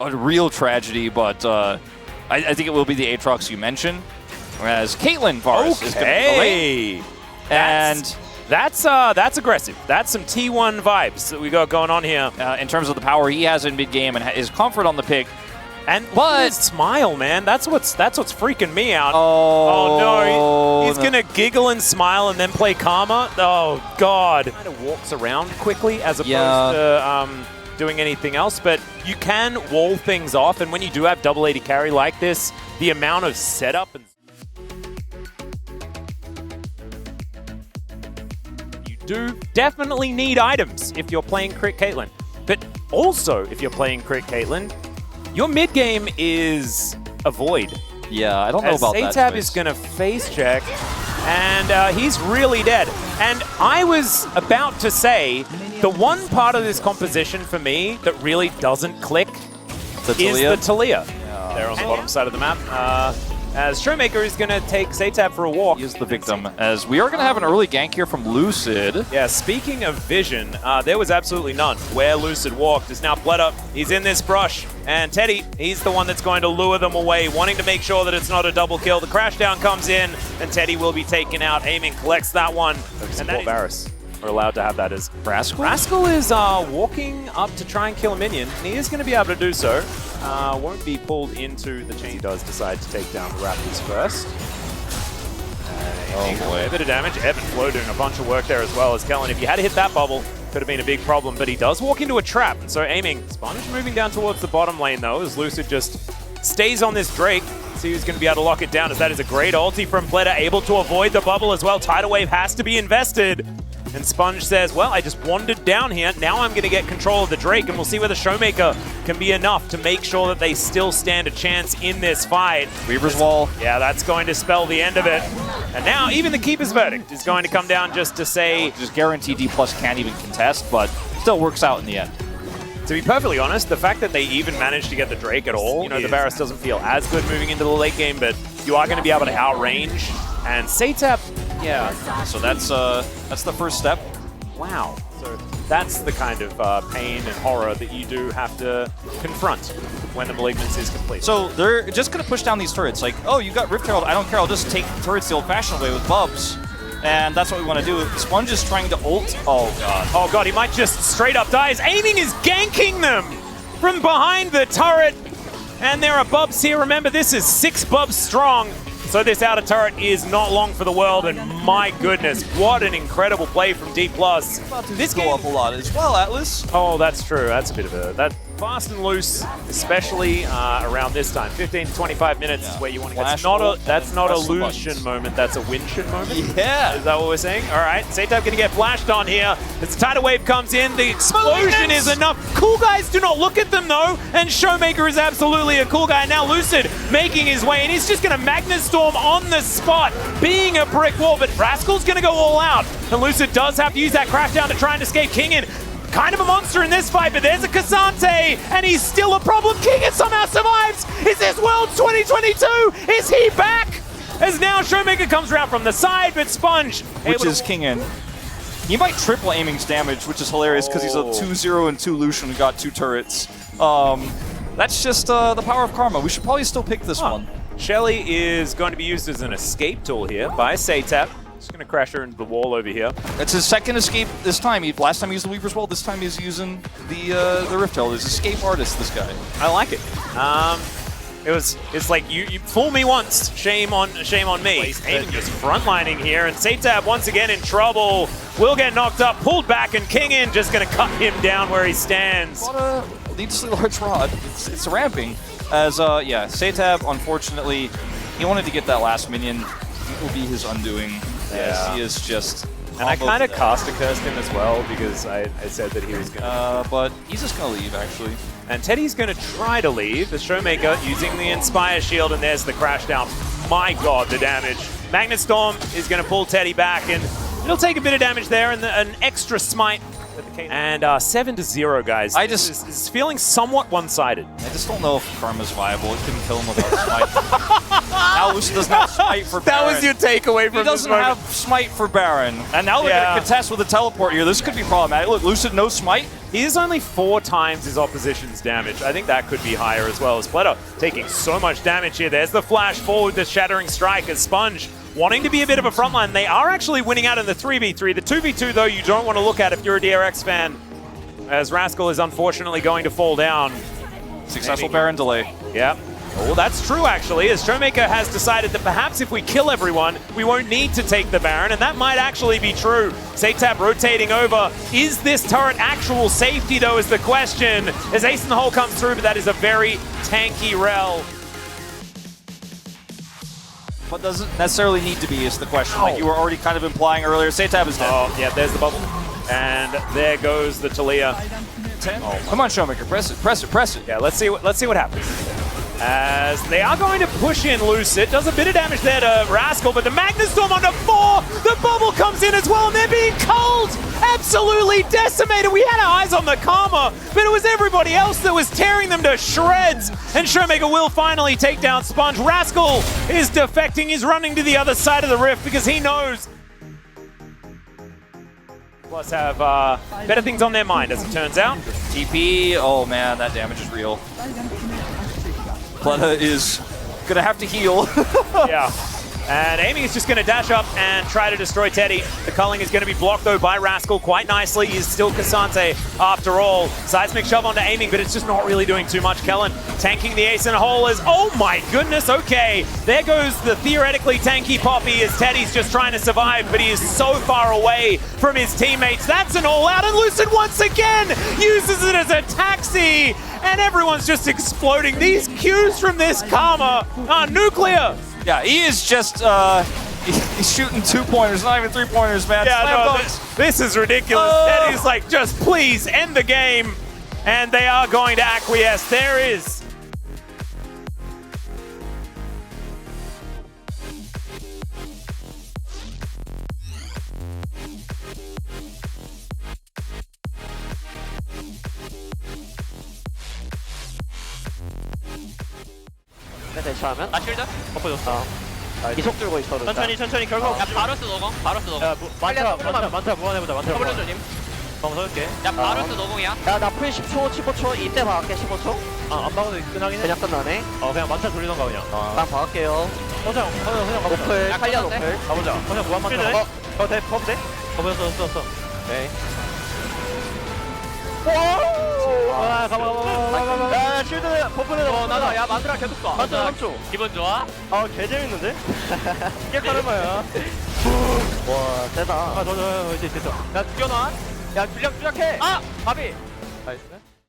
a real tragedy, but I think it will be the Aatrox you mentioned. Whereas Caitlyn Varus is going to be the lane. And that's aggressive. That's some T1 vibes that we got going on here. In terms of the power he has in mid-game and his comfort on the pick. And but smile, man. That's what's freaking me out. Oh no, he's gonna giggle and smile and then play Karma. Oh God. Kind of walks around quickly as opposed to doing anything else. But you can wall things off, and when you do have double AD carry like this, the amount of setup and you do definitely need items if you're playing Crit Caitlyn. But also, if you're playing Crit Caitlyn, your mid game is a void. Yeah, I don't know about that. Satab is going to face check, and he's really dead. And I was about to say, the one part of this composition for me that really doesn't click is the Talia. Yeah. There on the bottom side of the map. As Showmaker is going to take Satab for a walk. He is the victim, as we are going to have an early gank here from Lucid. Yeah, speaking of vision, there was absolutely none. Where Lucid walked is now bled up. He's in this brush, and Teddy, he's the one that's going to lure them away, wanting to make sure that it's not a double kill. The crashdown comes in, and Teddy will be taken out. Aiming collects that one. And that Varus are allowed to have that as Rascal? Rascal is walking up to try and kill a minion, and he is going to be able to do so. Won't be pulled into the chain. He does decide to take down the Raptors first. Oh boy. A bit of damage. Evan Flo doing a bunch of work there as well as Kellen. If you had hit that bubble, could have been a big problem, but he does walk into a trap. And so aiming. Spanish moving down towards the bottom lane though, as Lucid just stays on this Drake. See who's going to be able to lock it down, as that is a great ulti from Pleta, able to avoid the bubble as well. Tidal Wave has to be invested. And Sponge says, well, I just wandered down here. Now I'm going to get control of the Drake, and we'll see whether Showmaker can be enough to make sure that they still stand a chance in this fight. Weaver's Wall. Yeah, that's going to spell the end of it. And now even the Keeper's Verdict is going to come down just to say... Just guarantee D+ can't even contest, but still works out in the end. To be perfectly honest, the fact that they even managed to get the Drake at all, you know, the Varus doesn't feel as good moving into the late game, but you are going to be able to outrange. And Satab, yeah. So that's the first step. Wow. So that's the kind of pain and horror that you do have to confront when the Malignancy is complete. So they're just going to push down these turrets. Like, oh, you got Rift Herald, I don't care, I'll just take turrets the old-fashioned way with Bubs. And that's what we want to do. Sponge is trying to ult. Oh, God. Oh, God, he might just straight up die. Aiming is ganking them from behind the turret. And there are Bubs here. Remember, this is 6 Bubs strong. So this outer turret is not long for the world, and my goodness, what an incredible play from D+. This go up a lot as well, Atlas. Oh, that's true. That's a bit of a... That fast and loose, especially around this time. 15 to 25 minutes is where you want to get. That's not a Lucian moment, that's a Winshin moment. Yeah. Is that what we're saying? All right, Satab going to get flashed on here. As the tidal wave comes in, the explosion is enough. Cool guys do not look at them though, and Showmaker is absolutely a cool guy. Now Lucid making his way, and he's just going to Magnet Storm on the spot, being a brick wall, but Rascal's going to go all out. And Lucid does have to use that crashdown to try and escape Kingin. Kind of a monster in this fight, but there's a K'Sante, and he's still a problem. Kingin somehow survives. Is this Worlds 2022? Is he back? As now Showmaker comes around from the side, but Sponge, which is Kingin. He might triple Aiming's damage, which is hilarious because he's a 2-0 and 2 Lucian who got 2 turrets. That's just the power of karma. We should probably still pick this one. Shelly is going to be used as an escape tool here by Satab. Just going to crash her into the wall over here. That's his second escape this time. Last time he used the Weaver's Wall, this time he's using the Rift Herald. He's an escape artist, this guy. I like it. It's like you fool me once, shame on me. Aiming just frontlining here, and Satab once again in trouble. Will get knocked up, pulled back, and Kingin just going to cut him down where he stands. What a needlessly large rod. It's ramping. As yeah, Satab, unfortunately, he wanted to get that last minion. It will be his undoing. Yeah. He is just... And I kind of caster cursed him as well because I said that he was going to... but he's just going to leave, actually. And Teddy's going to try to leave. The Showmaker using the Inspire Shield, and there's the crash down. My God, the damage. Magnet Storm is going to pull Teddy back, and it'll take a bit of damage there, and an extra smite. And 7-0, guys. It's feeling somewhat one-sided. I just don't know if Karma's viable. It couldn't kill him without smite. Now Lucid doesn't have smite for Baron. That was your takeaway from He this doesn't moment. have smite for Baron. And now they're going to contest with a teleport here. This could be problematic. Look, Lucid, no smite. He is only 4 times his opposition's damage. I think that could be higher as well. As Spletter taking so much damage here. There's the flash forward, the Shattering Strike as Sponge wanting to be a bit of a frontline. They are actually winning out in the 3v3. The 2v2, though, you don't want to look at if you're a DRX fan, as Rascal is unfortunately going to fall down. Successful Baron delay. Yeah. Oh, that's true, actually, as Showmaker has decided that perhaps if we kill everyone, we won't need to take the Baron, and that might actually be true. Zaytab rotating over. Is this turret actual safety, though, is the question, as Ace in the Hole comes through, but that is a very tanky Rel. But doesn't necessarily need to be is the question. Like you were already kind of implying earlier. Zaytab is dead. Oh, yeah, there's the bubble. And there goes the Talia. 10. Oh, come on, Showmaker. Press it, press it, press it. Yeah, let's see what happens. As they are going to push in Lucid. Does a bit of damage there to Rascal, but the Magnus Storm onto 4. The bubble comes in as well, and they're being cold. Absolutely decimated. We had our eyes on the Karma, but it was everybody else that was tearing them to shreds. And Showmaker will finally take down Sponge. Rascal is defecting. He's running to the other side of the rift because he knows Plus have better things on their mind, as it turns out. TP, oh man, that damage is real. Pleta is gonna have to heal. Yeah. And Amy is just going to dash up and try to destroy Teddy. The culling is going to be blocked, though, by Rascal quite nicely. He is still Cassante after all. Seismic shove onto aiming, but it's just not really doing too much. Kellen tanking the Ace in a Hole as, oh my goodness, okay. There goes the theoretically tanky Poppy as Teddy's just trying to survive, but he is so far away from his teammates. That's an all-out, and Lucid once again uses it as a taxi, and everyone's just exploding. These Qs from this Karma are nuclear. Yeah, he is just, he's shooting 2-pointers, not even 3-pointers, man. Yeah, no, this is ridiculous. Teddy's like, just please end the game. And they are going to acquiesce. There is. 대처하면? 나 쉴드? 엎어졌어. 이속 들고 있어. 천천히 결국 야 바로스 노공 야, 많다 무한해보자. 많다. 더블 조님 한번 서줄게. 야 바로스 노공이야 야, 나 풀 10초, 15초. 이때 박을게, 15초. 안 박아도 끝나긴 해. 그냥 끝나네. 그냥 만차 돌리던가 그냥. 난 박을게요. 그냥 가보자. 노플, 야, 칼리아 가도 돼? 노플. 가보자. 그냥 무한 만차. 돼? 돼? 돼? 써. 오케이. 가봐. 야, 쉴드 버프는 나도 야 만드라 계속 쏴 만드라 3초. 기분 좋아? 개 재밌는데? 이게 카르마야. 와, 세다. 저 이제 됐어. 야 죽여놔 야 줄약 해 아! 바비 나이스.